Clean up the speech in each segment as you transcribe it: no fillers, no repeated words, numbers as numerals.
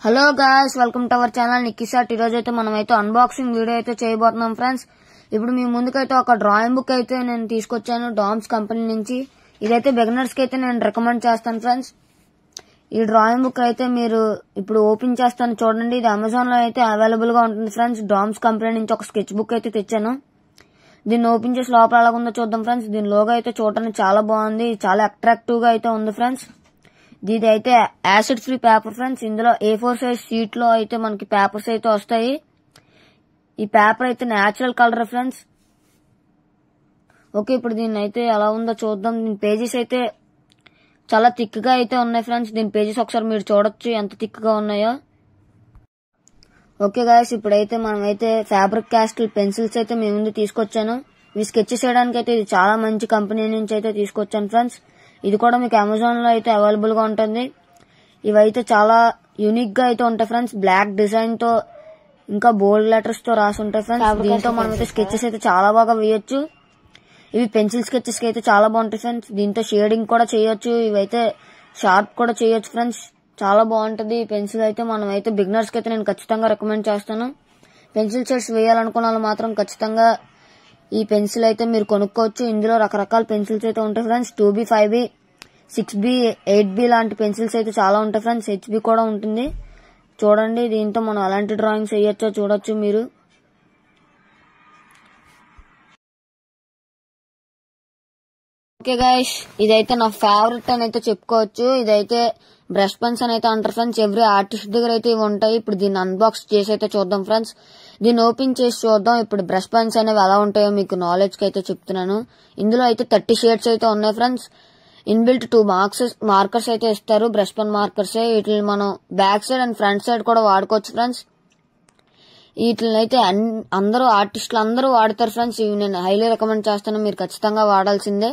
Hello guys, welcome to our channel Nikkisat. ఈరోజు అయితే మనం అయితే అన్బాక్సింగ్ వీడియో అయితే చేయబోతున్నాం ఫ్రెండ్స్. ఇప్పుడు మీ ముందుకైతే ఒక డ్రాయింగ్ బుక్ అయితే నేను తీసుకొచ్చాను డామ్స్ కంపెనీ నుంచి. ఇదైతే బిగినర్స్ కి అయితే నేను రికమెండ్ చేస్తాను ఫ్రెండ్స్. ఈ డ్రాయింగ్ బుక్ అయితే మీరు ఇప్పుడు ఓపెన్ చేస్తాను చూడండి. ఇది అమెజాన్ లో అయితే అవైలబుల్ గా ఉంటుంది ఫ్రెండ్స్. డామ్స్ కంపెనీ నుంచి ఒక స్కెచ్ బుక్ అయితే తెచ్చాను. దీన్ని ఓపెన్ చేసి లోపల ఎలాగుందో చూద్దాం ఫ్రెండ్స్. దీని లోగో అయితే చూడడానికి చాలా బాగుంది, చాలా అట్రాక్టివ్ గా అయితే ఉంది ఫ్రెండ్స్. ఇది అయితే యాసిడ్ ఫ్రీ పేపర్ ఫ్రెండ్స్. ఇందులో A4 సైజ్ షీట్ లో అయితే మనకి పేపర్స్ అయితే వస్తాయి. ఈ పేపర్ అయితే నేచురల్ కలర్ ఫ్రెండ్స్. ఓకే, ఇప్పుడు దీన్ని అయితే ఎలా ఉందో చూద్దాం. దీని పేజెస్ అయితే చాలా థిక్ గా అయితే ఉన్నాయి ఫ్రెండ్స్. దీని పేజెస్ ఒకసారి మీరు చూడొచ్చు ఎంత థిక్ గా ఉన్నాయో. ఓకే గాయస్, ఇప్పుడైతే మనం అయితే ఫ్యాబ్రిక్ క్యాస్టిల్ పెన్సిల్స్ అయితే మీ ముందు తీసుకొచ్చాను. ఇవి స్కెచ్ చేయడానికి అయితే ఇది చాలా మంచి కంపెనీ నుంచి అయితే తీసుకొచ్చాను ఫ్రెండ్స్. ఇది కూడా మీకు అమెజాన్ లో అయితే అవైలబుల్ గా ఉంటుంది. ఇవైతే చాలా యూనిక్ గా అయితే ఉంటాయి ఫ్రెండ్స్. బ్లాక్ డిజైన్ తో ఇంకా బోల్డ్ లెటర్స్ తో రాసి ఉంటాయి ఫ్రెండ్స్. దీంతో మనం అయితే స్కెచెస్ అయితే చాలా బాగా వేయొచ్చు. ఇవి పెన్సిల్ స్కెచెస్ కి అయితే చాలా బాగుంటాయి ఫ్రెండ్స్. దీంతో షేడింగ్ కూడా చేయొచ్చు. ఇవైతే షార్ప్ కూడా చేయొచ్చు ఫ్రెండ్స్. చాలా బాగుంటది ఈ పెన్సిల్ అయితే. మనం అయితే బిగినర్స్ కి అయితే నేను ఖచ్చితంగా రికమెండ్ చేస్తాను. పెన్సిల్ షేడ్స్ వేయాలనుకున్న వాళ్ళు మాత్రం ఖచ్చితంగా ఈ పెన్సిల్ అయితే మీరు కొనుక్కోవచ్చు. ఇందులో రకరకాల పెన్సిల్స్ అయితే ఉంటాయి friends. 2B, 5B, 6B, 8B లాంటి పెన్సిల్స్ అయితే చాలా ఉంటాయి ఫ్రెండ్స్. HB కూడా ఉంటుంది. చూడండి, దీంతో మనం ఎలాంటి డ్రాయింగ్స్ వేయొచ్చో చూడొచ్చు మీరు. ఓకే గైస్, ఇదైతే నా ఫేవరెట్ అని అయితే చెప్పుకోవచ్చు. ఇదైతే బ్రష్ పెన్స్ అని అయితే అంటారు ఫ్రెండ్స్. ఎవ్రీ ఆర్టిస్ట్ దగ్గర అయితే ఇవి ఉంటాయి. ఇప్పుడు దీన్ని అన్బాక్స్ చేసి అయితే చూద్దాం ఫ్రెండ్స్. దీన్ని ఓపెన్ చేసి చూద్దాం. ఇప్పుడు బ్రష్ పెన్స్ అనేవి ఎలా ఉంటాయో మీకు నాలెడ్జ్ కి అయితే చెప్తున్నాను. ఇందులో అయితే 30 షేడ్స్ అయితే ఉన్నాయి ఫ్రెండ్స్. ఇన్బిల్ట్ 2 మార్కర్స్ అయితే ఇస్తారు, బ్రష్ పెన్ మార్కర్స్. వీటిని మనం back side and front side కూడా వాడుకోవచ్చు ఫ్రెండ్స్. వీటిని అయితే అందరూ ఆర్టిస్టులు అందరూ వాడతారు ఫ్రెండ్స్. ఇవి నేను హైలీ రికమెండ్ చేస్తాను, మీరు ఖచ్చితంగా వాడాల్సిందే.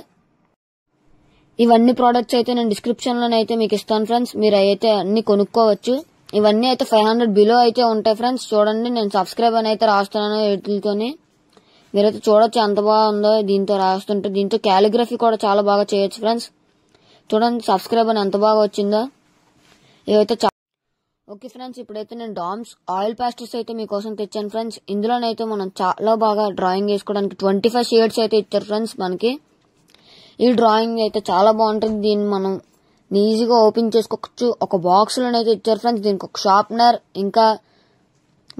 ఇవన్నీ ప్రోడక్ట్స్ అయితే నేను డిస్క్రిప్షన్ లోనైతే మీకు ఇస్తాను ఫ్రెండ్స్. మీరు అయితే అన్ని కొనుక్కోవచ్చు. ఇవన్నీ అయితే 500 బిలో అయితే ఉంటాయి ఫ్రెండ్స్. చూడండి, నేను సబ్స్క్రైబ్ అని అయితే రాస్తున్నాను వీటితోని. మీరైతే చూడొచ్చు ఎంత బాగుందో దీంతో రాస్తుంటే. దీంతో క్యాలిగ్రఫీ కూడా చాలా బాగా చేయొచ్చు ఫ్రెండ్స్. చూడండి సబ్స్క్రైబ్ అని ఎంత బాగా వచ్చిందో. ఇవైతే ఓకే ఫ్రెండ్స్, ఇప్పుడైతే నేను డామ్స్ ఆయిల్ పాస్టర్స్ అయితే మీకోసం తెచ్చాను ఫ్రెండ్స్. ఇందులోనైతే మనం చాలా బాగా డ్రాయింగ్ వేసుకోవడానికి 25 షేడ్స్ అయితే ఇచ్చారు ఫ్రెండ్స్ మనకి. ఈ డ్రాయింగ్ అయితే చాలా బాగుంటుంది. దీన్ని మనం ఈజీగా ఓపెన్ చేసుకోవచ్చు. ఒక బాక్స్ లోనైతే ఇచ్చారు ఫ్రెండ్స్. దీనికి ఒక షార్ప్నర్, ఇంకా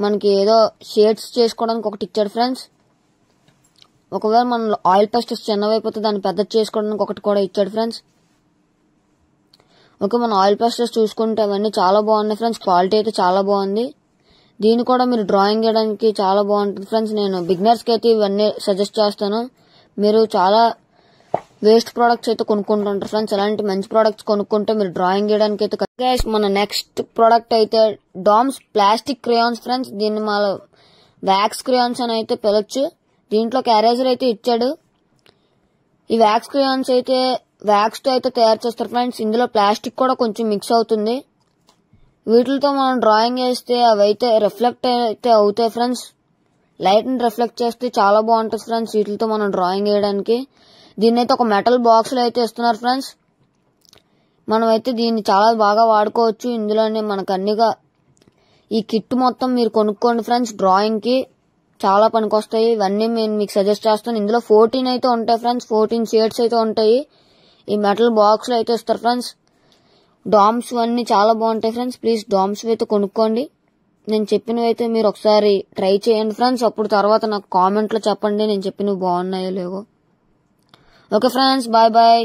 మనకి ఏదో షేడ్స్ చేసుకోవడానికి ఒకటి ఇచ్చాడు ఫ్రెండ్స్. ఒకవేళ మనం ఆయిల్ పేస్టర్స్ చిన్నవైపోతే దాన్ని పెద్ద చేసుకోవడానికి ఒకటి కూడా ఇచ్చాడు ఫ్రెండ్స్. ఓకే, మన ఆయిల్ పేస్టర్స్ చూసుకుంటే అవన్నీ చాలా బాగున్నాయి ఫ్రెండ్స్. క్వాలిటీ అయితే చాలా బాగుంది. దీన్ని కూడా మీరు డ్రాయింగ్ వేయడానికి చాలా బాగుంటుంది ఫ్రెండ్స్. నేను బిగినర్స్ కి అయితే ఇవన్నీ సజెస్ట్ చేస్తాను. మీరు చాలా వేస్ట్ ప్రొడక్ట్స్ అయితే కొనుక్కుంటుంటారు ఫ్రెండ్స్. అలాంటి మంచి ప్రొడక్ట్స్ కొనుక్కుంటే మీరు డ్రాయింగ్ వేయడానికి అయితే. గైస్, మన నెక్స్ట్ ప్రొడక్ట్ అయితే డామ్స్ ప్లాస్టిక్ క్రేయాన్స్ ఫ్రెండ్స్. దీన్ని మన వ్యాక్స్ క్రేయాన్స్ అని అయితే పిలవచ్చు. దీంట్లో ఎరేజర్ అయితే ఇచ్చాడు. ఈ వ్యాక్స్ క్రేయాన్స్ అయితే వ్యాక్స్ తో అయితే తయారు చేస్తారు ఫ్రెండ్స్. ఇందులో ప్లాస్టిక్ కూడా కొంచెం మిక్స్ అవుతుంది. వీటితో మనం డ్రాయింగ్ వేస్తే అవి అయితే రిఫ్లెక్ట్ అయితే అవుతాయి ఫ్రెండ్స్. లైట్ ని రిఫ్లెక్ట్ చేస్తే చాలా బాగుంటుంది ఫ్రెండ్స్ వీటితో మనం డ్రాయింగ్ వేయడానికి. దీన్ని అయితే ఒక మెటల్ బాక్స్ లో అయితే ఇస్తున్నారు ఫ్రెండ్స్. మనం అయితే దీన్ని చాలా బాగా వాడుకోవచ్చు. ఇందులోనే మనకు అన్నిగా ఈ కిట్ మొత్తం మీరు కొనుక్కోండి ఫ్రెండ్స్. డ్రాయింగ్ కి చాలా పనికొస్తాయి. ఇవన్నీ నేను మీకు సజెస్ట్ చేస్తాను. ఇందులో 14 అయితే ఉంటాయి ఫ్రెండ్స్. 14 షేడ్స్ అయితే ఉంటాయి. ఈ మెటల్ బాక్స్ లో అయితే ఇస్తారు ఫ్రెండ్స్. డామ్స్ అన్ని చాలా బాగుంటాయి ఫ్రెండ్స్. ప్లీజ్ డామ్స్ అయితే కొనుక్కోండి. నేను చెప్పినవి అయితే మీరు ఒకసారి ట్రై చేయండి ఫ్రెండ్స్. అప్పుడు తర్వాత నాకు కామెంట్ లో చెప్పండి నేను చెప్పినవి బాగున్నాయో లేవో. Okay friends, bye bye.